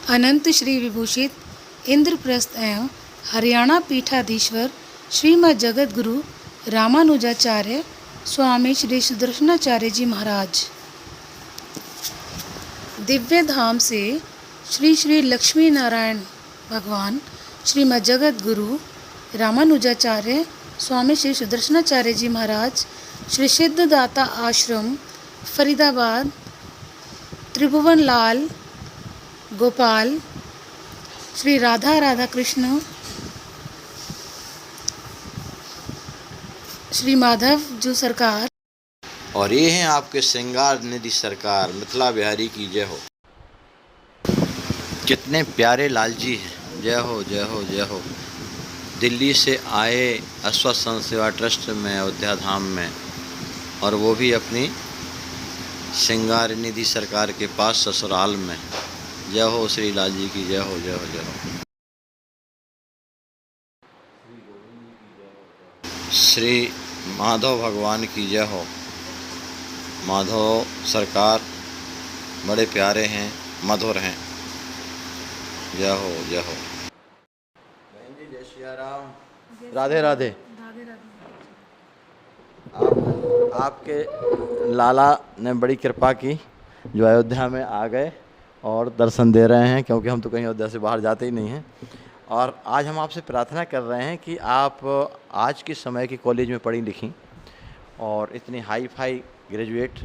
अनंत श्री विभूषित इंद्रप्रस्थ एवं हरियाणा पीठाधीश्वर श्रीमद् जगतगुरु रामानुजाचार्य स्वामी श्री सुदर्शनाचार्य जी महाराज दिव्य धाम से श्री श्री लक्ष्मी नारायण भगवान श्रीमद् जगतगुरु रामानुजाचार्य स्वामी श्री सुदर्शनाचार्य जी महाराज श्री सिद्धदाता आश्रम फरीदाबाद त्रिभुवन लाल गोपाल श्री राधा राधा कृष्ण श्री माधव जो सरकार और ये हैं आपके श्रृंगार निधि सरकार मिथिला बिहारी की जय हो। कितने प्यारे लाल जी हैं, जय हो जय हो जय हो। दिल्ली से आए अश्वत्थ संत सेवा ट्रस्ट में अयोध्या धाम में, और वो भी अपनी श्रृंगार निधि सरकार के पास ससुराल में। जय हो श्री लाल जी की जय हो जय हो जय हो। श्री माधव भगवान की जय हो। माधव सरकार बड़े प्यारे हैं, मधुर हैं। जय हो जय हो। बहन जी जय श्री राम, राधे राधे। आपके लाला ने बड़ी कृपा की जो अयोध्या में आ गए और दर्शन दे रहे हैं, क्योंकि हम तो कहीं अयोध्या से बाहर जाते ही नहीं हैं। और आज हम आपसे प्रार्थना कर रहे हैं कि आप आज के समय की कॉलेज में पढ़ी लिखी और इतनी हाई फाई ग्रेजुएट,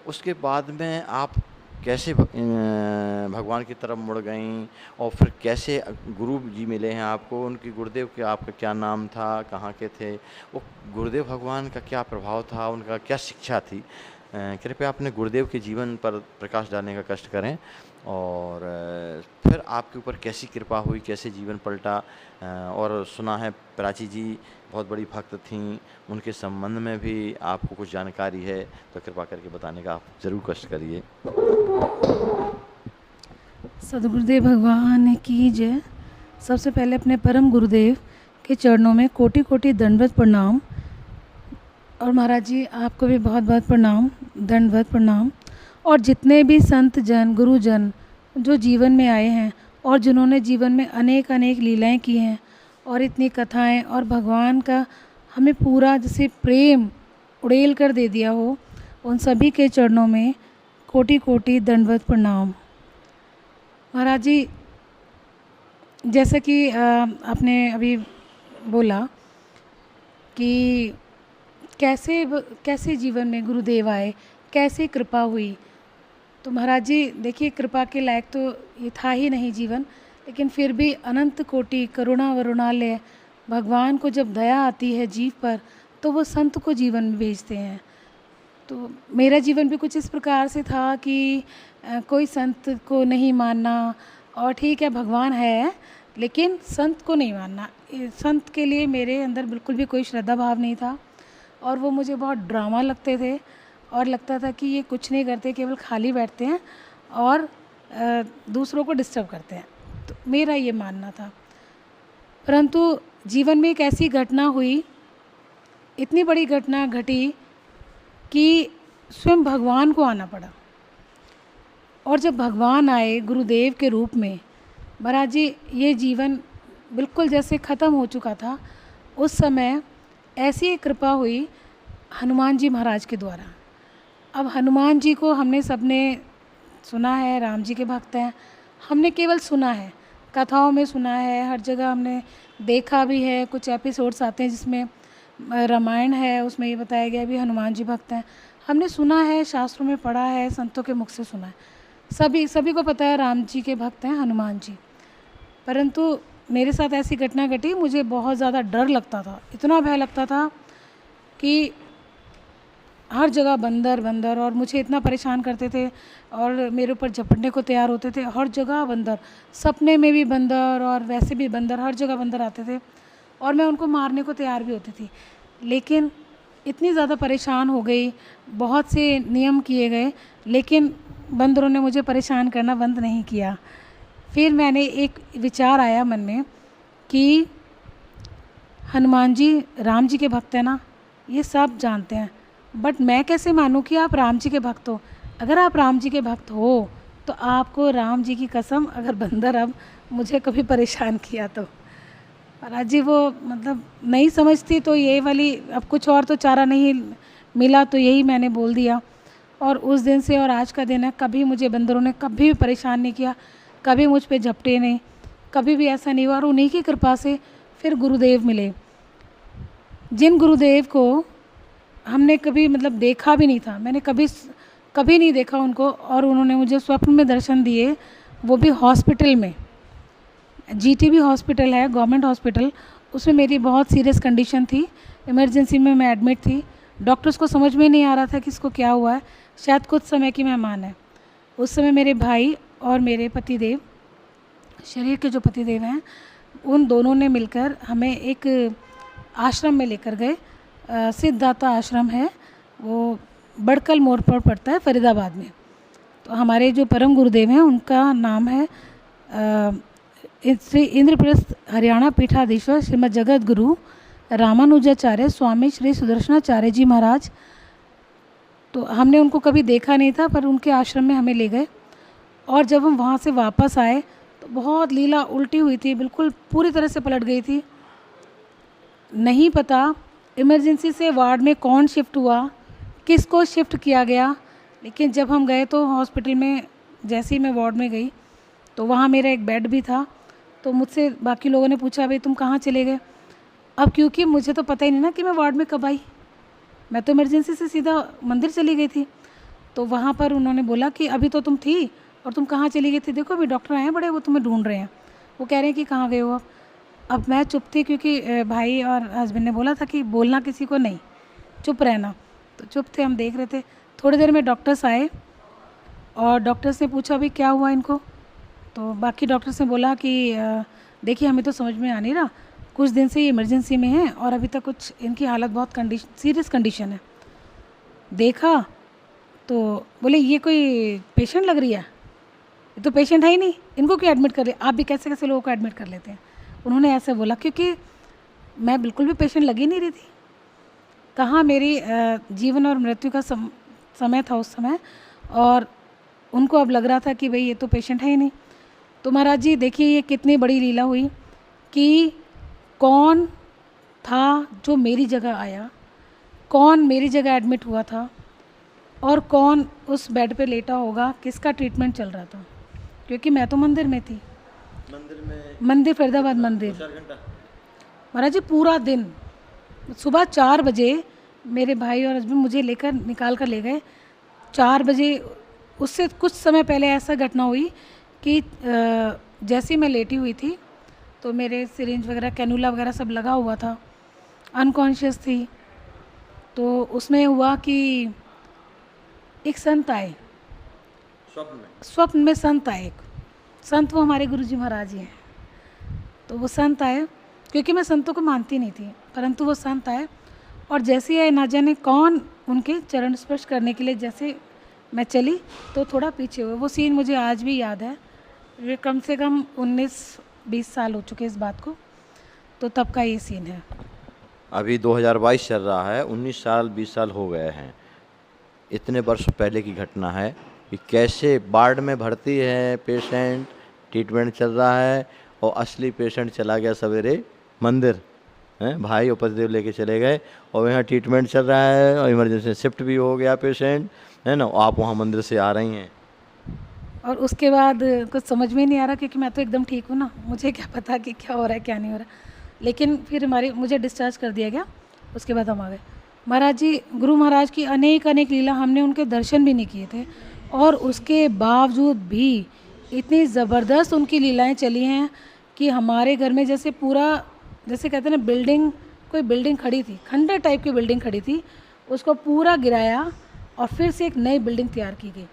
उसके बाद में आप कैसे भगवान की तरफ मुड़ गईं, और फिर कैसे गुरु जी मिले हैं आपको, उनकी गुरुदेव के आपका क्या नाम था, कहाँ के थे, वो गुरुदेव भगवान का क्या प्रभाव था, उनका क्या शिक्षा थी। कृपया अपने गुरुदेव के जीवन पर प्रकाश डालने का कष्ट करें, और फिर आपके ऊपर कैसी कृपा हुई, कैसे जीवन पलटा। और सुना है प्राची जी बहुत बड़ी भक्त थीं, उनके संबंध में भी आपको कुछ जानकारी है तो कृपा करके बताने का आप ज़रूर कष्ट करिए। सदगुरुदेव भगवान की जय। सबसे पहले अपने परम गुरुदेव के चरणों में कोटि कोटि दंडवत प्रणाम, और महाराज जी आपको भी बहुत बहुत प्रणाम, दंडवत प्रणाम। और जितने भी संत जन गुरुजन जो जीवन में आए हैं और जिन्होंने जीवन में अनेक अनेक लीलाएं की हैं और इतनी कथाएं, और भगवान का हमें पूरा जैसे प्रेम उड़ेल कर दे दिया हो, उन सभी के चरणों में कोटि कोटि दंडवत प्रणाम। महाराज जी जैसे कि आपने अभी बोला कि कैसे जीवन में गुरुदेव आए, कैसे कृपा हुई, तो महाराज जी देखिए कृपा के लायक तो ये था ही नहीं जीवन, लेकिन फिर भी अनंत कोटि करुणा वरुणालय भगवान को जब दया आती है जीव पर तो वो संत को जीवन में भेजते हैं। तो मेरा जीवन भी कुछ इस प्रकार से था कि कोई संत को नहीं मानना, और ठीक है भगवान है लेकिन संत को नहीं मानना। संत के लिए मेरे अंदर बिल्कुल भी कोई श्रद्धा भाव नहीं था, और वो मुझे बहुत ड्रामा लगते थे, और लगता था कि ये कुछ नहीं करते, केवल खाली बैठते हैं और दूसरों को डिस्टर्ब करते हैं। तो मेरा ये मानना था। परंतु जीवन में एक ऐसी घटना हुई, इतनी बड़ी घटना घटी कि स्वयं भगवान को आना पड़ा। और जब भगवान आए गुरुदेव के रूप में, महाराज जी ये जीवन बिल्कुल जैसे ख़त्म हो चुका था, उस समय ऐसी एक कृपा हुई हनुमान जी महाराज के द्वारा। अब हनुमान जी को हमने सबने सुना है, राम जी के भक्त हैं, हमने केवल सुना है, कथाओं में सुना है, हर जगह हमने देखा भी है। कुछ एपिसोड्स आते हैं जिसमें रामायण है, उसमें ये बताया गया भी हनुमान जी भक्त हैं। हमने सुना है, शास्त्रों में पढ़ा है, संतों के मुख से सुना है, सभी को पता है राम जी के भक्त हैं हनुमान जी। परंतु मेरे साथ ऐसी घटना घटी, मुझे बहुत ज़्यादा डर लगता था, इतना भय लगता था कि हर जगह बंदर बंदर, और मुझे इतना परेशान करते थे और मेरे ऊपर झपटने को तैयार होते थे। हर जगह बंदर, सपने में भी बंदर और वैसे भी बंदर, हर जगह बंदर आते थे और मैं उनको मारने को तैयार भी होती थी। लेकिन इतनी ज़्यादा परेशान हो गई, बहुत से नियम किए गए, लेकिन बंदरों ने मुझे परेशान करना बंद नहीं किया। फिर मैंने एक विचार आया मन में कि हनुमान जी राम जी के भक्त हैं ना, ये सब जानते हैं, बट मैं कैसे मानूं कि आप राम जी के भक्त हो। अगर आप राम जी के भक्त हो तो तो आपको राम जी की कसम, अगर बंदर अब मुझे कभी परेशान किया तो महाराज जी वो मतलब नहीं समझती, तो यही वाली, अब कुछ और तो चारा नहीं मिला तो यही मैंने बोल दिया। और उस दिन से और आज का दिन है, कभी मुझे बंदरों ने कभी भी परेशान नहीं किया, कभी मुझ पे झपटे नहीं, कभी भी ऐसा नहीं हुआ। और उन्हीं की कृपा से फिर गुरुदेव मिले, जिन गुरुदेव को हमने कभी मतलब देखा भी नहीं था, मैंने कभी नहीं देखा उनको, और उन्होंने मुझे स्वप्न में दर्शन दिए, वो भी हॉस्पिटल में। जीटीबी हॉस्पिटल है, गवर्नमेंट हॉस्पिटल, उसमें मेरी बहुत सीरियस कंडीशन थी, इमरजेंसी में मैं एडमिट थी। डॉक्टर्स को समझ में नहीं आ रहा था कि इसको क्या हुआ है, शायद कुछ समय की मेहमान है। उस समय मेरे भाई और मेरे पतिदेव, शरीर के जो पतिदेव हैं, उन दोनों ने मिलकर हमें एक आश्रम में लेकर गए। सिद्धार्थ आश्रम है, वो बड़कल मोड़ पर पड़ता है फरीदाबाद में। तो हमारे जो परम गुरुदेव हैं उनका नाम है श्री इंद्रप्रस्थ हरियाणा पीठाधीश्वर श्रीमद जगत गुरु रामानुजाचार्य स्वामी श्री सुदर्शनाचार्य जी महाराज। तो हमने उनको कभी देखा नहीं था, पर उनके आश्रम में हमें ले गए। और जब हम वहाँ से वापस आए तो बहुत लीला उल्टी हुई थी, बिल्कुल पूरी तरह से पलट गई थी। नहीं पता इमरजेंसी से वार्ड में कौन शिफ्ट हुआ, किसको शिफ्ट किया गया, लेकिन जब हम गए तो हॉस्पिटल में, जैसे ही मैं वार्ड में गई तो वहाँ मेरा एक बेड भी था। तो मुझसे बाकी लोगों ने पूछा, भाई तुम कहाँ चले गए? अब क्योंकि मुझे तो पता ही नहीं ना कि मैं वार्ड में कब आई, मैं तो इमरजेंसी से सीधा मंदिर चली गई थी। तो वहाँ पर उन्होंने बोला कि अभी तो तुम थी और तुम कहाँ चली गई थी, देखो अभी डॉक्टर आए हैं बड़े, वो तुम्हें ढूंढ रहे हैं, वो कह रहे हैं कि कहाँ गए हो आप। अब मैं चुप थी, क्योंकि भाई और हस्बैंड ने बोला था कि बोलना किसी को नहीं, चुप रहना। तो चुप थे, हम देख रहे थे। थोड़ी देर में डॉक्टर्स आए और डॉक्टर्स ने पूछा भाई क्या हुआ इनको। तो बाकी डॉक्टर्स ने बोला कि देखिए हमें तो समझ में आ नहीं रहा, कुछ दिन से ये इमरजेंसी में है और अभी तक कुछ इनकी हालत बहुत सीरियस कंडीशन है। देखा तो बोले ये कोई पेशेंट लग रही है, ये तो पेशेंट है ही नहीं, इनको क्यों एडमिट कर रहे, आप भी कैसे कैसे लोगों को एडमिट कर लेते हैं। उन्होंने ऐसे बोला, क्योंकि मैं बिल्कुल भी पेशेंट लगी नहीं रही थी। कहाँ मेरी जीवन और मृत्यु का समय था उस समय, और उनको अब लग रहा था कि भाई ये तो पेशेंट है ही नहीं। तो महाराज जी देखिए ये कितनी बड़ी लीला हुई कि कौन था जो मेरी जगह आया, कौन मेरी जगह एडमिट हुआ था, और कौन उस बेड पे लेटा होगा, किसका ट्रीटमेंट चल रहा था। क्योंकि मैं तो मंदिर में थी, मंदिर फरीदाबाद मंदिर। महाराज जी पूरा दिन, सुबह 4 बजे मेरे भाई और हस्बैंड मुझे लेकर निकाल कर ले गए। 4 बजे, उससे कुछ समय पहले ऐसा घटना हुई कि जैसे मैं लेटी हुई थी तो मेरे सिरिंज वगैरह, कैनुला वगैरह सब लगा हुआ था, अनकॉन्शियस थी। तो उसमें हुआ कि एक संत आए, स्वप्न में संत आए। एक संत, वो हमारे गुरुजी महाराज ही हैं। तो वो संत आए, क्योंकि मैं संतों को मानती नहीं थी, परंतु वो संत आए और जैसे आए ना जाने कौन उनके चरण स्पर्श करने के लिए जैसे मैं चली तो थोड़ा पीछे हुए। वो सीन मुझे आज भी याद है, ये कम से कम 19-20 साल हो चुके इस बात को, तो तब का ये सीन है। अभी 2022 चल रहा है, 19 साल 20 साल हो गए हैं। इतने वर्ष पहले की घटना है कि कैसे वार्ड में भर्ती है पेशेंट, ट्रीटमेंट चल रहा है, और असली पेशेंट चला गया सवेरे मंदिर, हैं भाई और पतिदेव लेके चले गए, और यहाँ ट्रीटमेंट चल रहा है और इमरजेंसी शिफ्ट भी हो गया पेशेंट, है ना, आप वहाँ मंदिर से आ रही हैं। और उसके बाद कुछ समझ में नहीं आ रहा, क्योंकि मैं तो एकदम ठीक हूँ ना, मुझे क्या पता कि क्या हो रहा है क्या नहीं हो रहा। लेकिन फिर मुझे डिस्चार्ज कर दिया गया, उसके बाद हम आ गए। महाराज जी, गुरु महाराज की अनेक लीला, हमने उनके दर्शन भी नहीं किए थे, और उसके बावजूद भी इतनी ज़बरदस्त उनकी लीलाएं चली हैं कि हमारे घर में जैसे पूरा, जैसे कहते हैं ना, बिल्डिंग, कोई बिल्डिंग खड़ी थी, खंडर टाइप की बिल्डिंग खड़ी थी, उसको पूरा गिराया और फिर से एक नई बिल्डिंग तैयार की गई।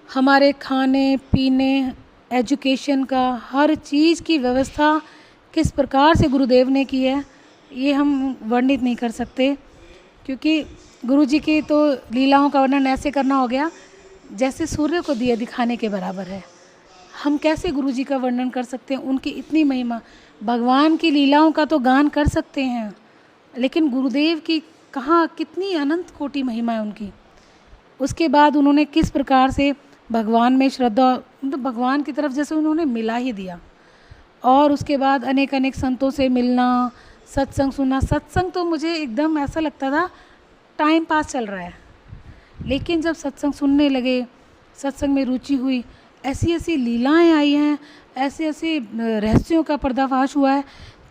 हमारे खाने पीने, एजुकेशन का, हर चीज़ की व्यवस्था किस प्रकार से गुरुदेव ने की है, ये हम वर्णित नहीं कर सकते। क्योंकि गुरु जी की तो लीलाओं का वर्णन ऐसे करना हो गया जैसे सूर्य को दिया दिखाने के बराबर है। हम कैसे गुरु जी का वर्णन कर सकते हैं, उनकी इतनी महिमा। भगवान की लीलाओं का तो गान कर सकते हैं, लेकिन गुरुदेव की कहाँ, कितनी अनंत कोटि महिमा है उनकी। उसके बाद उन्होंने किस प्रकार से भगवान में श्रद्धा, मतलब भगवान की तरफ जैसे उन्होंने मिला ही दिया। और उसके बाद अनेक अनेक संतों से मिलना, सत्संग सुनना। सत्संग तो मुझे एकदम ऐसा लगता था टाइम पास चल रहा है, लेकिन जब सत्संग सुनने लगे, सत्संग में रुचि हुई, ऐसी ऐसी लीलाएं आई हैं, ऐसे ऐसे रहस्यों का पर्दाफाश हुआ है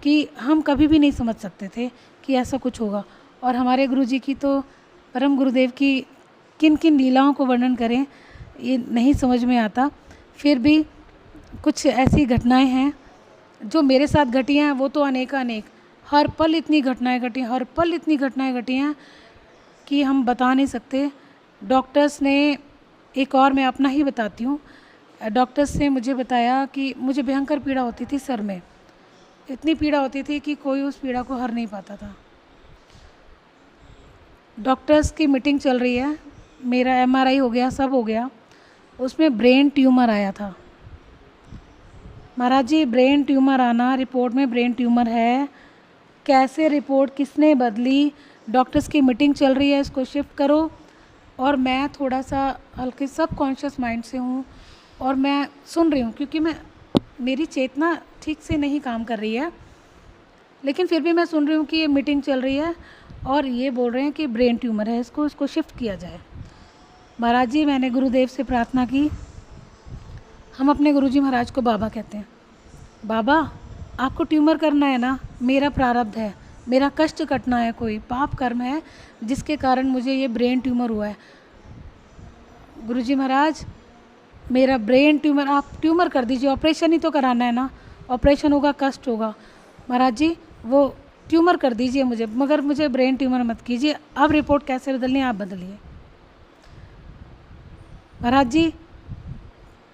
कि हम कभी भी नहीं समझ सकते थे कि ऐसा कुछ होगा। और हमारे गुरुजी की तो, परम गुरुदेव की किन किन लीलाओं को वर्णन करें, ये नहीं समझ में आता। फिर भी कुछ ऐसी घटनाएं हैं जो मेरे साथ घटी हैं, वो तो अनेक हर पल इतनी घटनाएं घटी, हर पल इतनी घटनाएं घटी हैं कि हम बता नहीं सकते। डॉक्टर्स ने, एक और मैं अपना ही बताती हूँ, डॉक्टर्स ने मुझे बताया कि मुझे भयंकर पीड़ा होती थी सर में, इतनी पीड़ा होती थी कि कोई उस पीड़ा को हर नहीं पाता था। डॉक्टर्स की मीटिंग चल रही है, मेरा एमआरआई हो गया, सब हो गया, उसमें ब्रेन ट्यूमर आया था। महाराज जी, ब्रेन ट्यूमर आना, रिपोर्ट में ब्रेन ट्यूमर है, कैसे रिपोर्ट किसने बदली, डॉक्टर्स की मीटिंग चल रही है, इसको शिफ्ट करो। और मैं थोड़ा सा हल्के सब कॉन्शियस माइंड से हूँ और मैं सुन रही हूँ, क्योंकि मेरी चेतना ठीक से नहीं काम कर रही है, लेकिन फिर भी मैं सुन रही हूँ कि ये मीटिंग चल रही है और ये बोल रहे हैं कि ब्रेन ट्यूमर है, इसको शिफ्ट किया जाए। महाराज जी, मैंने गुरुदेव से प्रार्थना की। हम अपने गुरुजी महाराज को बाबा कहते हैं। बाबा, आपको ट्यूमर करना है ना, मेरा प्रारब्ध है, मेरा कष्ट कटना है, कोई पाप कर्म है जिसके कारण मुझे ये ब्रेन ट्यूमर हुआ है। गुरुजी महाराज, मेरा ब्रेन ट्यूमर, आप ट्यूमर कर दीजिए, ऑपरेशन ही तो कराना है ना, ऑपरेशन होगा, कष्ट होगा। महाराज जी, वो ट्यूमर कर दीजिए मुझे, मगर मुझे ब्रेन ट्यूमर मत कीजिए। अब रिपोर्ट कैसे बदलनी है, आप बदलिए। महाराज जी,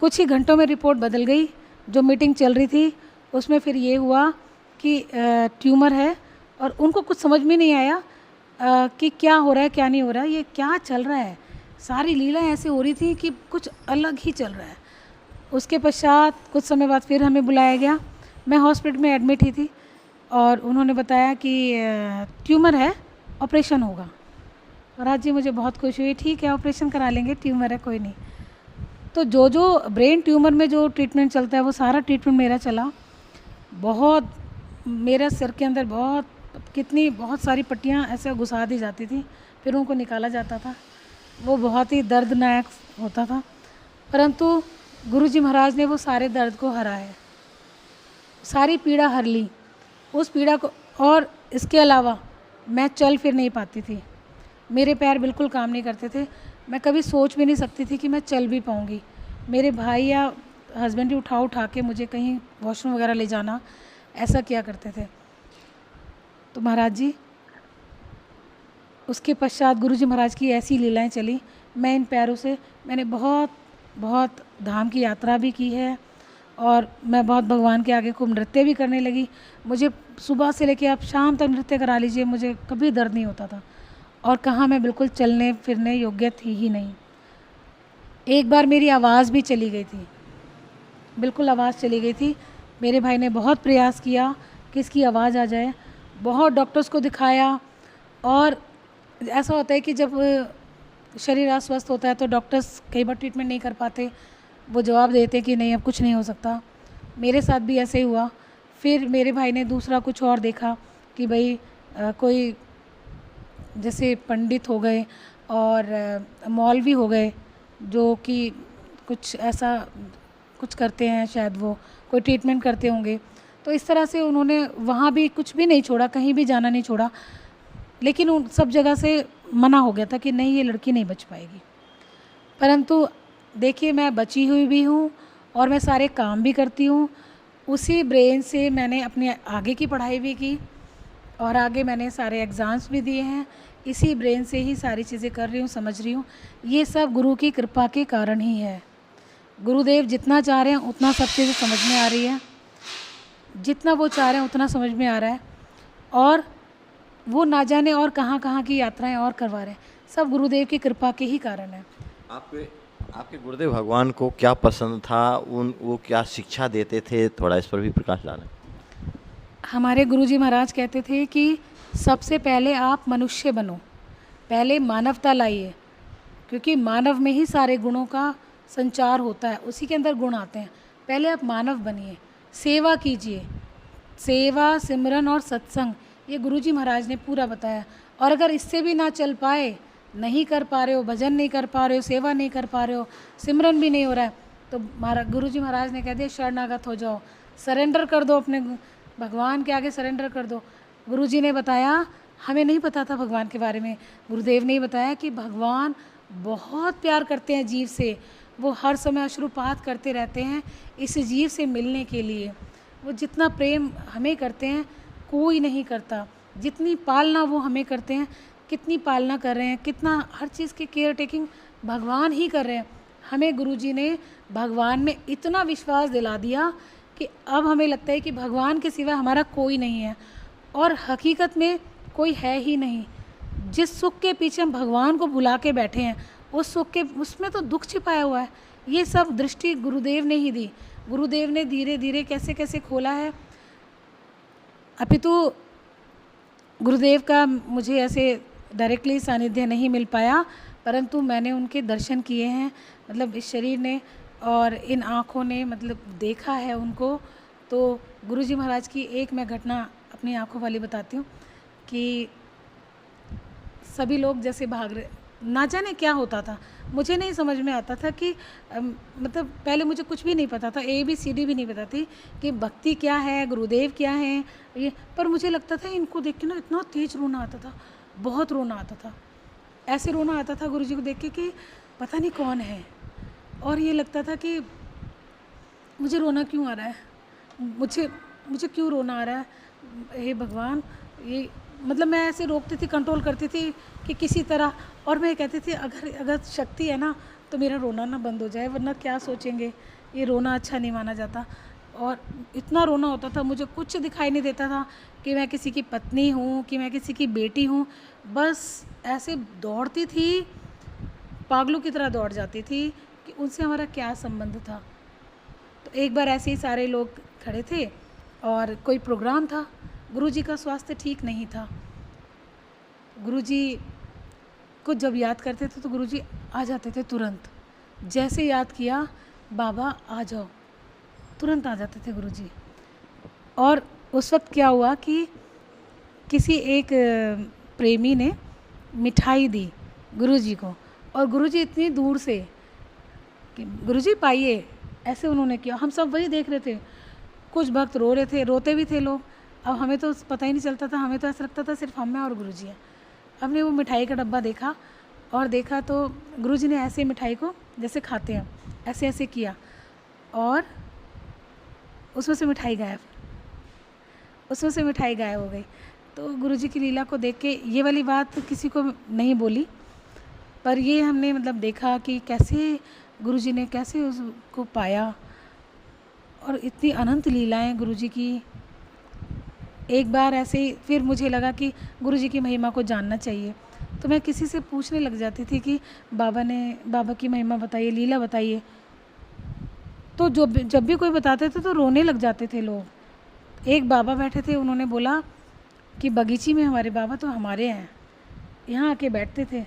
कुछ ही घंटों में रिपोर्ट बदल गई। जो मीटिंग चल रही थी उसमें फिर ये हुआ कि ट्यूमर है, और उनको कुछ समझ में नहीं आया कि क्या हो रहा है क्या नहीं हो रहा है, ये क्या चल रहा है। सारी लीला ऐसे हो रही थी कि कुछ अलग ही चल रहा है। उसके पश्चात कुछ समय बाद फिर हमें बुलाया गया। मैं हॉस्पिटल में एडमिट ही थी और उन्होंने बताया कि ट्यूमर है, ऑपरेशन होगा। महाराज जी, मुझे बहुत खुशी हुई, ठीक है ऑपरेशन करा लेंगे, ट्यूमर है, कोई नहीं। तो जो ब्रेन ट्यूमर में जो ट्रीटमेंट चलता है वो सारा ट्रीटमेंट मेरा चला। बहुत मेरा सिर के अंदर बहुत सारी पट्टियाँ ऐसे घुसा दी जाती थी, फिर उनको निकाला जाता था। वो बहुत ही दर्दनाक होता था, परंतु गुरुजी महाराज ने वो सारे दर्द को हरा है, सारी पीड़ा हर ली, उस पीड़ा को। और इसके अलावा मैं चल फिर नहीं पाती थी, मेरे पैर बिल्कुल काम नहीं करते थे, मैं कभी सोच भी नहीं सकती थी कि मैं चल भी पाऊँगी। मेरे भाई या हस्बैंड ही उठा के मुझे कहीं वॉशरूम वगैरह ले जाना, ऐसा किया करते थे। तो महाराज जी, उसके पश्चात गुरुजी महाराज की ऐसी लीलाएं चली। मैं इन पैरों से मैंने बहुत बहुत धाम की यात्रा भी की है, और मैं बहुत भगवान के आगे खूब नृत्य भी करने लगी। मुझे सुबह से लेकर आप शाम तक नृत्य करा लीजिए, मुझे कभी दर्द नहीं होता था। और कहाँ, मैं बिल्कुल चलने फिरने योग्य थी ही नहीं। एक बार मेरी आवाज़ भी चली गई थी, बिल्कुल आवाज़ चली गई थी। मेरे भाई ने बहुत प्रयास किया कि इसकी आवाज़ आ जाए, बहुत डॉक्टर्स को दिखाया। और ऐसा होता है कि जब शरीर अस्वस्थ होता है तो डॉक्टर्स कई बार ट्रीटमेंट नहीं कर पाते, वो जवाब देते कि नहीं अब कुछ नहीं हो सकता। मेरे साथ भी ऐसे ही हुआ। फिर मेरे भाई ने दूसरा कुछ और देखा कि भाई कोई जैसे पंडित हो गए और मौलवी हो गए जो कि कुछ ऐसा कुछ करते हैं, शायद वो कोई ट्रीटमेंट करते होंगे। तो इस तरह से उन्होंने वहाँ भी कुछ भी नहीं छोड़ा, कहीं भी जाना नहीं छोड़ा, लेकिन उन सब जगह से मना हो गया था कि नहीं, ये लड़की नहीं बच पाएगी। परंतु देखिए, मैं बची हुई भी हूँ और मैं सारे काम भी करती हूँ। उसी ब्रेन से मैंने अपने आगे की पढ़ाई भी की और आगे मैंने सारे एग्ज़ाम्स भी दिए हैं। इसी ब्रेन से ही सारी चीज़ें कर रही हूँ, समझ रही हूँ। ये सब गुरु की कृपा के कारण ही है। गुरुदेव जितना चाह रहे हैं उतना सब चीज़ें समझ में आ रही है, जितना वो चाह रहे हैं उतना समझ में आ रहा है, और वो ना जाने और कहाँ कहाँ की यात्राएं और करवा रहे हैं। सब गुरुदेव की कृपा के ही कारण है। आपके गुरुदेव भगवान को क्या पसंद था, वो क्या शिक्षा देते थे, थोड़ा इस पर भी प्रकाश डालें। हमारे गुरुजी महाराज कहते थे कि सबसे पहले आप मनुष्य बनो, पहले मानवता लाइए, क्योंकि मानव में ही सारे गुणों का संचार होता है, उसी के अंदर गुण आते हैं। पहले आप मानव बनिए, सेवा कीजिए। सेवा, सिमरन और सत्संग, ये गुरुजी महाराज ने पूरा बताया। और अगर इससे भी ना चल पाए, नहीं कर पा रहे हो, भजन नहीं कर पा रहे हो, सेवा नहीं कर पा रहे हो, सिमरन भी नहीं हो रहा है, तो गुरुजी महाराज ने कह दिया शरणागत हो जाओ, सरेंडर कर दो, अपने भगवान के आगे सरेंडर कर दो। गुरुजी ने बताया, हमें नहीं पता था भगवान के बारे में, गुरुदेव ने बताया कि भगवान बहुत प्यार करते हैं जीव से, वो हर समय अश्रुपात करते रहते हैं इस जीव से मिलने के लिए। वो जितना प्रेम हमें करते हैं कोई नहीं करता, जितनी पालना वो हमें करते हैं, कितनी पालना कर रहे हैं, कितना हर चीज़ की केयर टेकिंग भगवान ही कर रहे हैं। हमें गुरुजी ने भगवान में इतना विश्वास दिला दिया कि अब हमें लगता है कि भगवान के सिवा हमारा कोई नहीं है, और हकीकत में कोई है ही नहीं। जिस सुख के पीछे हम भगवान को भुला के बैठे हैं, उस सुख के उसमें तो दुख छिपाया हुआ है। ये सब दृष्टि गुरुदेव ने ही दी। गुरुदेव ने धीरे धीरे कैसे कैसे खोला है। अपितु गुरुदेव का मुझे ऐसे डायरेक्टली सानिध्य नहीं मिल पाया, परंतु मैंने उनके दर्शन किए हैं, मतलब इस शरीर ने और इन आँखों ने मतलब देखा है उनको। तो गुरुजी महाराज की एक मैं घटना अपनी आँखों वाली बताती हूँ कि सभी लोग जैसे भाग रहे, ना जाने क्या होता था, मुझे नहीं समझ में आता था कि मतलब पहले मुझे कुछ भी नहीं पता था, ABCD भी नहीं पता थी कि भक्ति क्या है, गुरुदेव क्या है ये। पर मुझे लगता था इनको देख के ना इतना तेज रोना आता था, बहुत रोना आता था, ऐसे रोना आता था गुरुजी को देख के कि पता नहीं कौन है। और ये लगता था कि मुझे रोना क्यों आ रहा है, मुझे क्यों रोना आ रहा है, हे भगवान। ये मतलब मैं ऐसे रोकती थी, कंट्रोल करती थी कि किसी तरह, और मैं कहती थी अगर शक्ति है ना तो मेरा रोना ना बंद हो जाए, वरना क्या सोचेंगे, ये रोना अच्छा नहीं माना जाता। और इतना रोना होता था, मुझे कुछ दिखाई नहीं देता था कि मैं किसी की पत्नी हूँ, कि मैं किसी की बेटी हूँ। बस ऐसे दौड़ती थी, पागलों की तरह दौड़ जाती थी कि उनसे हमारा क्या संबंध था। तो एक बार ऐसे ही सारे लोग खड़े थे और कोई प्रोग्राम था, गुरुजी का स्वास्थ्य ठीक नहीं था। गुरुजी को जब याद करते थे तो गुरुजी आ जाते थे तुरंत, जैसे याद किया बाबा आ जाओ, तुरंत आ जाते थे गुरुजी। और उस वक्त क्या हुआ कि किसी एक प्रेमी ने मिठाई दी गुरुजी को, और गुरुजी इतनी दूर से कि गुरुजी पाइए, ऐसे उन्होंने किया। हम सब वही देख रहे थे, कुछ भक्त रो रहे थे, रोते भी थे लोग। अब हमें तो पता ही नहीं चलता था, हमें तो ऐसा लगता था सिर्फ हम हैं और गुरुजी हैं। हमने वो मिठाई का डब्बा देखा, और देखा तो गुरुजी ने ऐसे मिठाई को जैसे खाते हैं ऐसे ऐसे किया, और उसमें से मिठाई गायब हो गई। तो गुरुजी की लीला को देख के ये वाली बात किसी को नहीं बोली, पर ये हमने मतलब देखा कि कैसे गुरुजी ने कैसे उसको पाया, और इतनी अनंत लीलाएं गुरुजी की। एक बार ऐसे ही फिर मुझे लगा कि गुरुजी की महिमा को जानना चाहिए, तो मैं किसी से पूछने लग जाती थी कि बाबा की महिमा बताइए, लीला बताइए। तो जब भी कोई बताते थे तो रोने लग जाते थे लोग। एक बाबा बैठे थे, उन्होंने बोला कि बगीची में हमारे बाबा तो हमारे हैं, यहाँ आके बैठते थे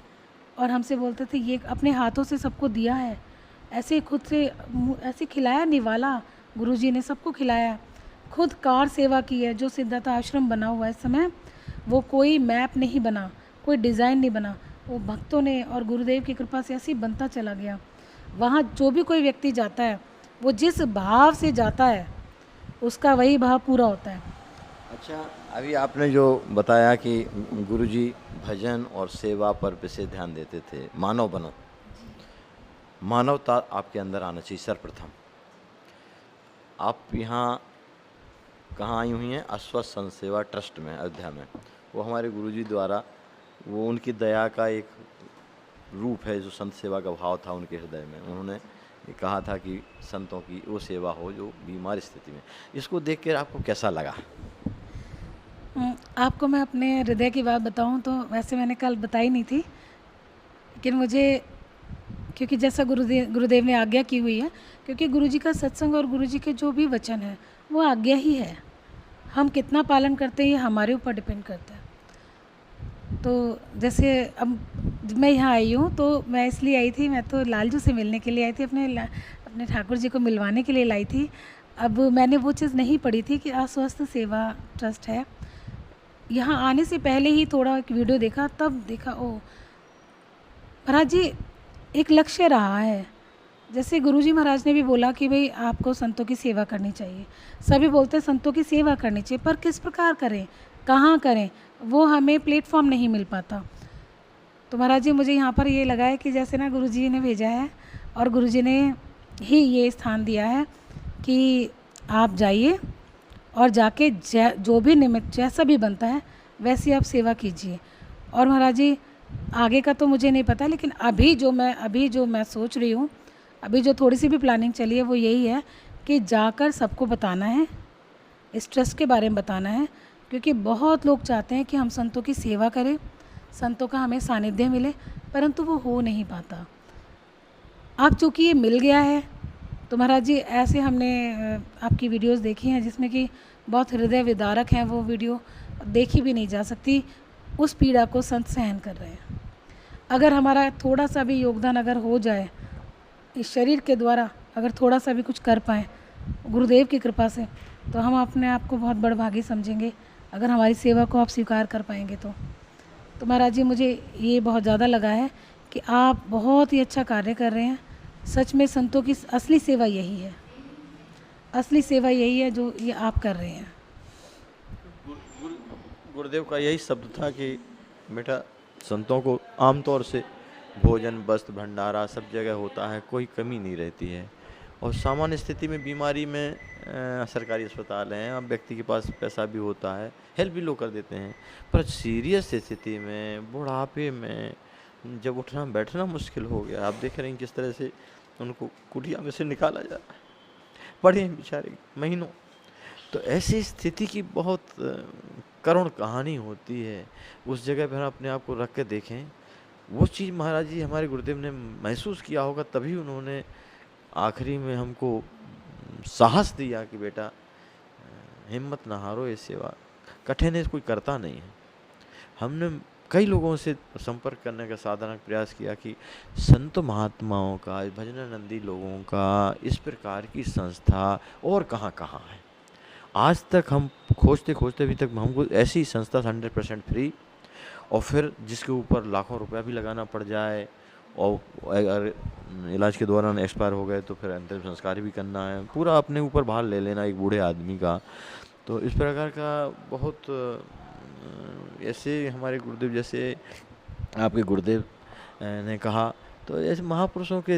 और हमसे बोलते थे ये अपने हाथों से सबको दिया है, ऐसे खुद से ऐसे खिलाया, निवाला गुरुजी ने सबको खिलाया, खुद कार सेवा की है। जो सिद्धार्थ आश्रम बना हुआ है इस समय, वो कोई मैप नहीं बना, कोई डिज़ाइन नहीं बना, वो भक्तों ने और गुरुदेव की कृपा से ऐसे ही बनता चला गया। वहाँ जो भी कोई व्यक्ति जाता है, वो जिस भाव से जाता है उसका वही भाव पूरा होता है। अच्छा, अभी आपने जो बताया कि गुरुजी भजन और सेवा पर विशेष ध्यान देते थे, मानव बनो, मानवता आपके अंदर आना चाहिए सर्वप्रथम। आप यहाँ कहाँ आई हुई हैं? अश्वत्थ संत सेवा ट्रस्ट में अयोध्या में। वो हमारे गुरुजी द्वारा, वो उनकी दया का एक रूप है, जो संत सेवा का भाव था उनके हृदय में। उन्होंने ये कहा था कि संतों की वो सेवा हो जो बीमार स्थिति में। इसको देख कर आपको कैसा लगा? आपको मैं अपने हृदय की बात बताऊं तो वैसे मैंने कल बताई नहीं थी, लेकिन मुझे क्योंकि जैसा गुरुदेव ने आज्ञा की हुई है, क्योंकि गुरुजी का सत्संग और गुरुजी के जो भी वचन है वो आज्ञा ही है। हम कितना पालन करते हैं ये हमारे ऊपर डिपेंड करता है। तो जैसे अब जब मैं यहाँ आई हूँ तो मैं इसलिए आई थी, मैं तो लालजू से मिलने के लिए आई थी, अपने ठाकुर जी को मिलवाने के लिए लाई थी। अब मैंने वो चीज़ नहीं पढ़ी थी कि अस्वस्थ सेवा ट्रस्ट है। यहाँ आने से पहले ही थोड़ा एक वीडियो देखा, तब देखा ओ महाराज जी एक लक्ष्य रहा है। जैसे गुरुजी महाराज ने भी बोला कि भाई आपको संतों की सेवा करनी चाहिए। सभी बोलते हैं संतों की सेवा करनी चाहिए, पर किस प्रकार करें, कहाँ करें, वो हमें प्लेटफॉर्म नहीं मिल पाता। तो महाराज जी मुझे यहाँ पर ये लगा है कि जैसे ना गुरुजी ने भेजा है और गुरुजी ने ही ये स्थान दिया है कि आप जाइए और जाके जो भी निमित्त जैसा भी बनता है वैसी आप सेवा कीजिए। और महाराज जी आगे का तो मुझे नहीं पता, लेकिन अभी जो मैं सोच रही हूँ, अभी जो थोड़ी सी भी प्लानिंग चली है वो यही है कि जाकर सबको बताना है, इस ट्रस्ट के बारे में बताना है, क्योंकि बहुत लोग चाहते हैं कि हम संतों की सेवा करें, संतों का हमें सानिध्य मिले, परंतु वो हो नहीं पाता। अब चूँकि ये मिल गया है तो महाराज जी ऐसे हमने आपकी वीडियोस देखी हैं जिसमें कि बहुत हृदय विदारक हैं, वो वीडियो देखी भी नहीं जा सकती। उस पीड़ा को संत सहन कर रहे हैं। अगर हमारा थोड़ा सा भी योगदान अगर हो जाए इस शरीर के द्वारा, अगर थोड़ा सा भी कुछ कर पाएँ गुरुदेव की कृपा से, तो हम अपने आप को बहुत बड़भागी समझेंगे अगर हमारी सेवा को आप स्वीकार कर पाएंगे तो महाराज जी मुझे ये बहुत ज़्यादा लगा है कि आप बहुत ही अच्छा कार्य कर रहे हैं। सच में संतों की असली सेवा यही है, असली सेवा यही है जो ये आप कर रहे हैं। गुरुदेव का यही शब्द था कि बेटा संतों को आमतौर से भोजन, वस्त्र, भंडारा सब जगह होता है, कोई कमी नहीं रहती है। और सामान्य स्थिति में बीमारी में सरकारी अस्पताल हैं, अब व्यक्ति के पास पैसा भी होता है, हेल्प भी लोग कर देते हैं। पर सीरियस स्थिति में, बुढ़ापे में जब उठना बैठना मुश्किल हो गया, आप देख रहे हैं किस तरह से उनको कुटिया में से निकाला जा रहा है, पड़े हैं बेचारे महीनों। तो ऐसी स्थिति की बहुत करुण कहानी होती है। उस जगह पर अपने आप को रख के देखें, वो चीज़ महाराज जी हमारे गुरुदेव ने महसूस किया होगा, तभी उन्होंने आखिरी में हमको साहस दिया कि बेटा हिम्मत ना हारो, ये सेवा कठिन है, कोई करता नहीं है। हमने कई लोगों से संपर्क करने का साधना प्रयास किया कि संत महात्माओं का, भजनानंदी लोगों का इस प्रकार की संस्था और कहाँ कहाँ है। आज तक हम खोजते खोजते अभी तक हमको ऐसी संस्था 100% फ्री, और फिर जिसके ऊपर लाखों रुपया भी लगाना पड़ जाए, और अगर इलाज के दौरान एक्सपायर हो गए तो फिर अंतिम संस्कार भी करना है, पूरा अपने ऊपर भार ले लेना एक बूढ़े आदमी का। तो इस प्रकार का बहुत ऐसे हमारे गुरुदेव, जैसे आपके गुरुदेव ने कहा, तो ऐसे महापुरुषों के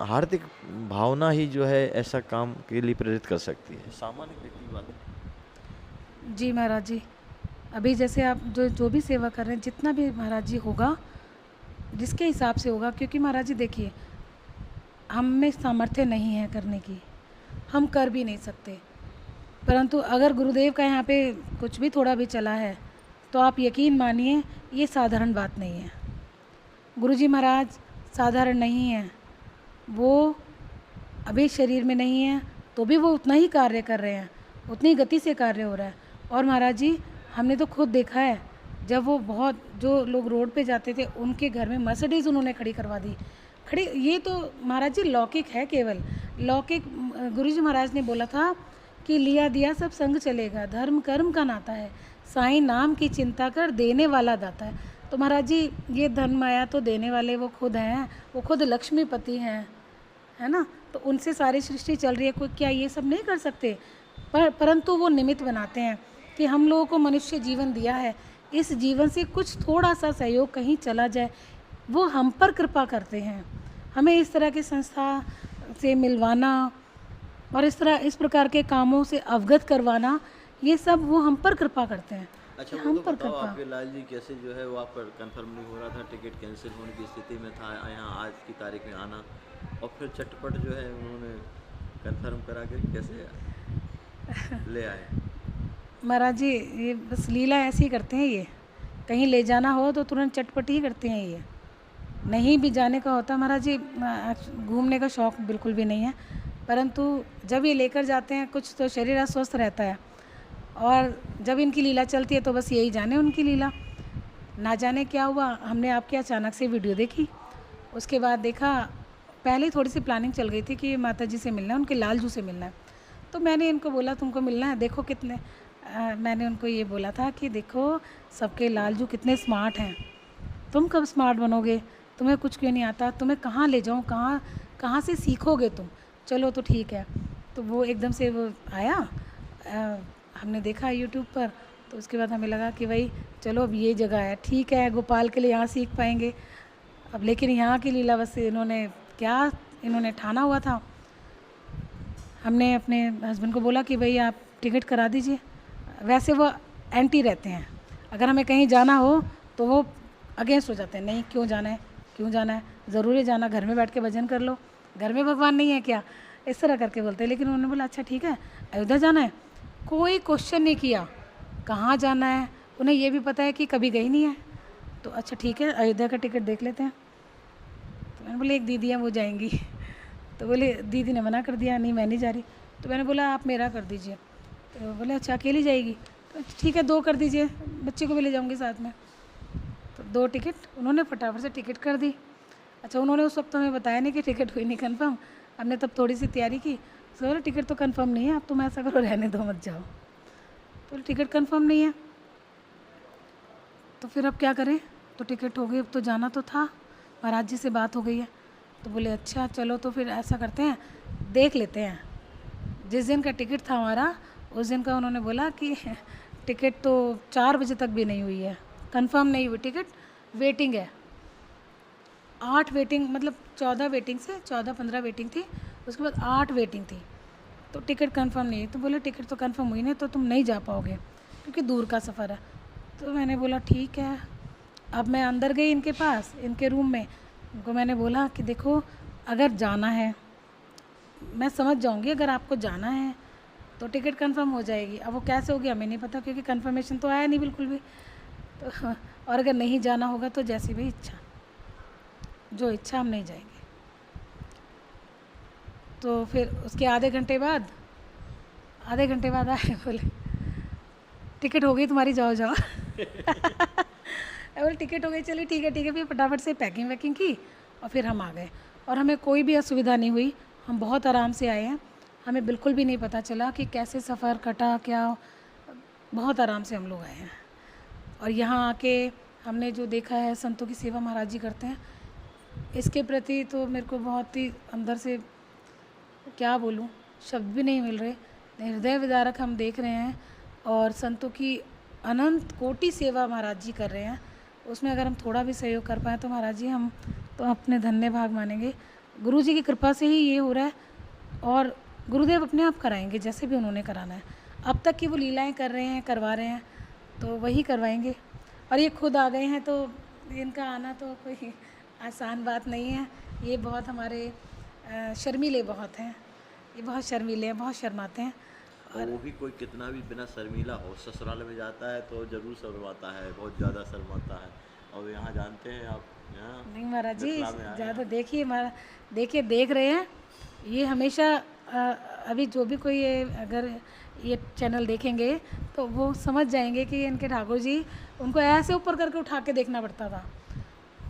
हार्दिक भावना ही जो है ऐसा काम के लिए प्रेरित कर सकती है, सामान्य व्यक्ति की बात नहीं। जी महाराज जी, अभी जैसे आप जो भी सेवा कर रहे हैं, जितना भी महाराज जी होगा, जिसके हिसाब से होगा, क्योंकि महाराज जी देखिए हम में सामर्थ्य नहीं है करने की, हम कर भी नहीं सकते, परंतु अगर गुरुदेव का यहाँ पे कुछ भी थोड़ा भी चला है तो आप यकीन मानिए ये साधारण बात नहीं है। गुरुजी महाराज साधारण नहीं है, वो अभी शरीर में नहीं है तो भी वो उतना ही कार्य कर रहे हैं, उतनी गति से कार्य हो रहा है। और महाराज जी हमने तो खुद देखा है, जब वो बहुत जो लोग रोड पे जाते थे उनके घर में मर्सिडीज़ उन्होंने खड़ी करवा दी, खड़ी। ये तो महाराज जी लौकिक है, केवल लौकिक। गुरुजी महाराज ने बोला था कि लिया दिया सब संग चलेगा, धर्म कर्म का नाता है, साईं नाम की चिंता कर, देने वाला दाता है। तो महाराज जी ये धन माया तो देने वाले वो खुद हैं, वो खुद लक्ष्मीपति हैं, है ना। तो उनसे सारी सृष्टि चल रही है, कोई क्या ये सब नहीं कर सकते? परंतु वो निमित्त बनाते हैं कि हम लोगों को मनुष्य जीवन दिया है, इस जीवन से कुछ थोड़ा सा सहयोग कहीं चला जाए, वो हम पर कृपा करते हैं। हमें इस तरह की संस्था से मिलवाना और इस प्रकार के कामों से अवगत करवाना, ये सब वो हम पर कृपा करते हैं। अच्छा, हम तो पर बताओ कृपा। आपके लाल जी कैसे जो है वो आप पर कंफर्म नहीं हो रहा था, टिकट कैंसिल होने की स्थिति में था यहाँ आज की तारीख में आना, और फिर चटपट जो है उन्होंने कंफर्म करा के कैसे ले आए? महाराज जी ये बस लीला ऐसी ही करते हैं, ये कहीं ले जाना हो तो तुरंत चटपट ही करते हैं। ये नहीं भी जाने का होता महाराज जी, घूमने का शौक़ बिल्कुल भी नहीं है, परंतु जब ये लेकर जाते हैं कुछ तो शरीर अस्वस्थ रहता है, और जब इनकी लीला चलती है तो बस यही जाने उनकी लीला। ना जाने क्या हुआ, हमने आपकी अचानक से वीडियो देखी। उसके बाद देखा, पहले ही थोड़ी सी प्लानिंग चल गई थी कि माता जी से मिलना है, उनके लालजू से मिलना है। तो मैंने इनको बोला तुमको मिलना है, देखो कितने मैंने उनको ये बोला था कि देखो सबके लालजू कितने स्मार्ट हैं, तुम कब स्मार्ट बनोगे, तुम्हें कुछ क्यों नहीं आता, तुम्हें कहाँ ले जाऊँ, कहाँ कहाँ से सीखोगे तुम, चलो तो ठीक है। तो वो एकदम से वो आया, हमने देखा यूट्यूब पर, तो उसके बाद हमें लगा कि भाई चलो अब ये जगह है, ठीक है गोपाल के लिए यहाँ सीख पाएंगे। अब लेकिन यहाँ की लीला बस इन्होंने ठाना हुआ था। हमने अपने हस्बैंड को बोला कि भाई आप टिकट करा दीजिए। वैसे वो एंटी रहते हैं, अगर हमें कहीं जाना हो तो वो अगेंस्ट हो जाते हैं, नहीं क्यों जाना है, क्यों जाना है, ज़रूरी जाना, घर में बैठ के भजन कर लो, घर में भगवान नहीं है क्या, इस तरह करके बोलते हैं। लेकिन उन्होंने बोला अच्छा ठीक है अयोध्या जाना है, कोई क्वेश्चन नहीं किया कहाँ जाना है, उन्हें ये भी पता है कि कभी गई नहीं है। तो अच्छा ठीक है अयोध्या का टिकट देख लेते हैं। तो मैंने बोले एक दीदी है वो जाएंगी, तो बोले दीदी ने मना कर दिया, नहीं मैं नहीं जा रही। तो मैंने बोला आप मेरा कर दीजिए। तो बोले अच्छा अकेली जाएगी, तो ठीक है 2 कर दीजिए, बच्चे को भी ले जाऊँगी साथ में। तो 2 टिकट उन्होंने फटाफट से टिकट कर दी। अच्छा उन्होंने उस वक्त हमें बताया नहीं कि टिकट हुई नहीं कन्फर्म, हमने तब थोड़ी सी तैयारी की, तो बोले टिकट तो कन्फर्म नहीं है, अब तुम ऐसा करो रहने दो मत जाओ। तो टिकट कन्फर्म नहीं है, तो फिर अब क्या करें, तो टिकट हो गई, अब तो जाना तो था, महाराज जी से बात हो गई है। तो बोले अच्छा चलो तो फिर ऐसा करते हैं, देख लेते हैं। जिस दिन का टिकट था हमारा, उस दिन का उन्होंने बोला कि टिकट तो 4 बजे तक भी नहीं हुई है, कंफर्म नहीं हुई टिकट, वेटिंग है। 8 वेटिंग, मतलब 14 वेटिंग से 14-15 वेटिंग थी, उसके बाद 8 वेटिंग थी, तो टिकट कंफर्म नहीं है। तो बोले टिकट तो कंफर्म हुई नहीं तो तुम नहीं जा पाओगे क्योंकि दूर का सफ़र है। तो मैंने बोला ठीक है। अब मैं अंदर गई इनके पास, इनके रूम में, उनको मैंने बोला कि देखो अगर जाना है, मैं समझ जाऊंगी, अगर आपको जाना है तो टिकट कंफर्म हो जाएगी। अब वो कैसे होगी हमें नहीं पता क्योंकि कंफर्मेशन तो आया नहीं बिल्कुल भी। तो और अगर नहीं जाना होगा तो जैसी भी इच्छा, जो इच्छा, हम नहीं जाएंगे। तो फिर उसके आधे घंटे बाद आए, बोले टिकट हो गई तुम्हारी, जाओ जाओ। बोले टिकट हो गई, चलिए ठीक है। फिर फटाफट से पैकिंग वैकिंग की और फिर हम आ गए, और हमें कोई भी असुविधा नहीं हुई, हम बहुत आराम से आए हैं, हमें बिल्कुल भी नहीं पता चला कि कैसे सफ़र कटा क्या, बहुत आराम से हम लोग आए हैं। और यहाँ आके हमने जो देखा है, संतों की सेवा महाराज जी करते हैं, इसके प्रति तो मेरे को बहुत ही अंदर से क्या बोलूँ, शब्द भी नहीं मिल रहे, हृदय विदारक हम देख रहे हैं। और संतों की अनंत कोटि सेवा महाराज जी कर रहे हैं, उसमें अगर हम थोड़ा भी सहयोग कर पाएँ तो महाराज जी हम तो अपने धन्य भाग मानेंगे। गुरु जी की कृपा से ही ये हो रहा है, और गुरुदेव अपने आप कराएंगे जैसे भी उन्होंने कराना है। अब तक की वो लीलाएं कर रहे हैं, करवा रहे हैं, तो वही करवाएंगे। और ये खुद आ गए हैं तो इनका आना तो कोई आसान बात नहीं है। ये बहुत हमारे शर्मीले बहुत हैं, ये बहुत शर्मीले हैं, बहुत शर्माते हैं। और वो भी कोई कितना भी बिना शर्मीला हो, ससुराल में जाता है तो ज़रूर शर्माता है, बहुत ज़्यादा शर्माता है। और यहाँ जानते हैं आप, यहाँ नहीं महाराज जी मिथिला में आए ज़्यादा हैं। देखिए देख रहे हैं, ये हमेशा अभी जो भी कोई अगर ये चैनल देखेंगे तो वो समझ जाएंगे कि इनके ठाकुर जी, उनको ऐसे ऊपर करके उठा के देखना पड़ता था।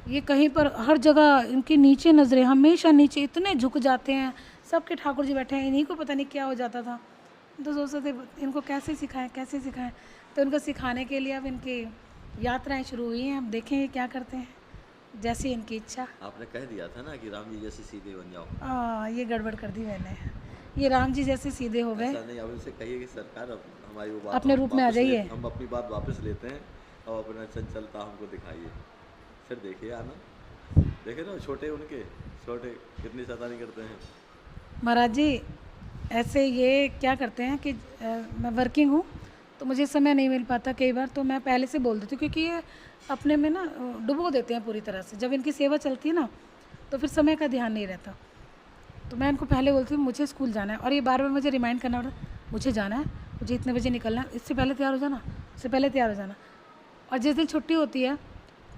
ये कहीं पर हर जगह इनकी नीचे नज़रें, हमेशा नीचे, इतने झुक जाते हैं, सबके ठाकुर जी बैठे हैं, इन्हीं को पता नहीं क्या हो जाता था। तो सोचते थे इनको कैसे सिखाएं। तो इनको सिखाने के लिए अब इनकी यात्राएं शुरू हुई हैं, अब देखेंगे क्या करते हैं, जैसी इनकी इच्छा। आपने कह दिया था ना कि राम जी जैसे सीधे बन जाओ। ये गड़बड़ कर दी मैंने, ये राम जी जैसे सीधे हो गए। ऐसा नहीं, अब उनसे कहिए कि सरकार अब हमारी वो बात अपने रूप में आ जाइए। हम अपनी बात वापस लेते हैं और अपना चंचलता हमको दिखाइए, फिर देखिए आना। देखे ना छोटे कितनी शैतानी करते हैं महाराज जी। ऐसे ये क्या करते हैं कि मैं वर्किंग हूँ तो मुझे समय नहीं मिल पाता कई बार, तो मैं पहले से बोल देती हूँ क्योंकि ये अपने में ना डुबो देते हैं पूरी तरह से। जब इनकी सेवा चलती है ना तो फिर समय का ध्यान नहीं रहता, तो मैं इनको पहले बोलती हूँ मुझे स्कूल जाना है, और ये बार बार मुझे रिमाइंड करना पड़ता है मुझे जाना है, मुझे इतने बजे निकलना है, इससे पहले तैयार हो जाना, इससे पहले तैयार हो जाना। और जिस दिन छुट्टी होती है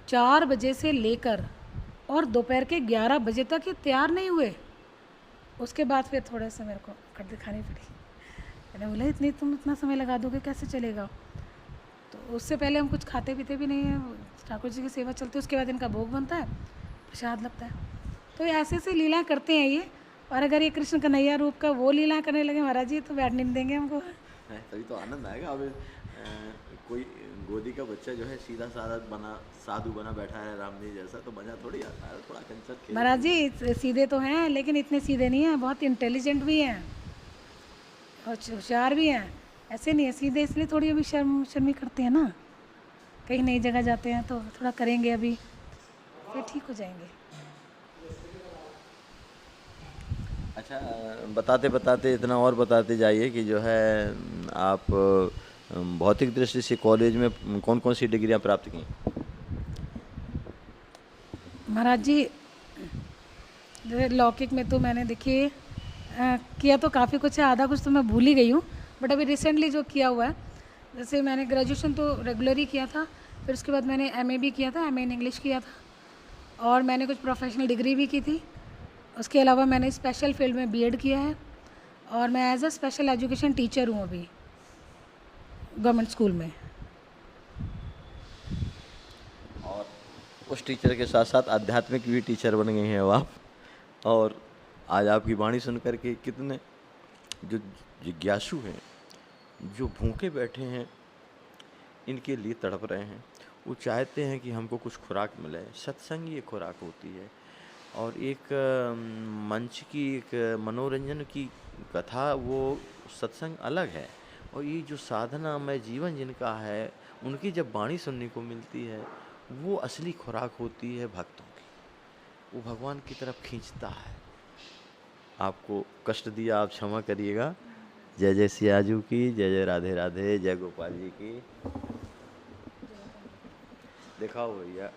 4 बजे से लेकर और दोपहर के 11 बजे तक ये तैयार नहीं हुए, उसके बाद फिर थोड़ा सा मेरे को कर दिखानी पड़ी। मैंने बोला तुम इतना समय लगा दोगे कैसे चलेगा। तो उससे पहले हम कुछ खाते पीते भी नहीं हैं, ठाकुर जी की सेवा चलती है, उसके बाद इनका भोग बनता है, प्रसाद लगता है। तो ये ऐसे ऐसे लीला करते हैं ये। और अगर ये कृष्ण कन्हैया रूप का वो लीला करने लगे महाराज जी तो बैठने नहीं देंगे हमको। तभी तो आनंद आएगा। अब कोई गोदी का बच्चा जो है सीधा साधा बना, साधु बना बैठा है राम जी जैसा, तो मजा थोड़ी आता है, थोड़ा कंचर खेल। महाराज जी सीधे तो हैं लेकिन इतने सीधे नहीं हैं, बहुत इंटेलिजेंट भी हैं और होशियार भी हैं। ऐसे नहीं है सीधे, इसलिए थोड़ी अभी शर्मी करते हैं ना, कहीं नई जगह जाते हैं तो थोड़ा करेंगे अभी, फिर ठीक हो जाएंगे। अच्छा, बताते बताते इतना और बताते जाइए कि जो है आप भौतिक दृष्टि से कॉलेज में कौन कौन सी डिग्रियां प्राप्त की? महाराज जी जो है लौकिक में तो मैंने देखिए किया तो काफ़ी कुछ है, आधा कुछ तो मैं भूल ही गई हूँ, बट अभी रिसेंटली जो किया हुआ है, जैसे मैंने ग्रेजुएशन तो रेगुलर ही किया था, फिर उसके बाद मैंने एमए भी किया था, एमए इन इंग्लिश किया था, और मैंने कुछ प्रोफेशनल डिग्री भी की थी। उसके अलावा मैंने स्पेशल फील्ड में बीएड किया है, और मैं as a special education teacher हूँ अभी गवर्नमेंट स्कूल में। और उस टीचर के साथ साथ आध्यात्मिक भी टीचर बन गई हैं अब आप। और आज आपकी वाणी सुन करके कितने जो जिज्ञासु हैं, जो भूखे बैठे हैं, इनके लिए तड़प रहे हैं, वो चाहते हैं कि हमको कुछ खुराक मिले। सत्संग ये खुराक होती है। और एक मंच की, एक मनोरंजन की कथा, वो सत्संग अलग है। और ये जो साधना में जीवन जिनका है, उनकी जब वाणी सुनने को मिलती है, वो असली खुराक होती है भक्तों की, वो भगवान की तरफ खींचता है। आपको कष्ट दिया, आप क्षमा करिएगा। जय जय सियाजू की, जय जय राधे राधे, जय गोपाल जी की। दिखाओ भैया।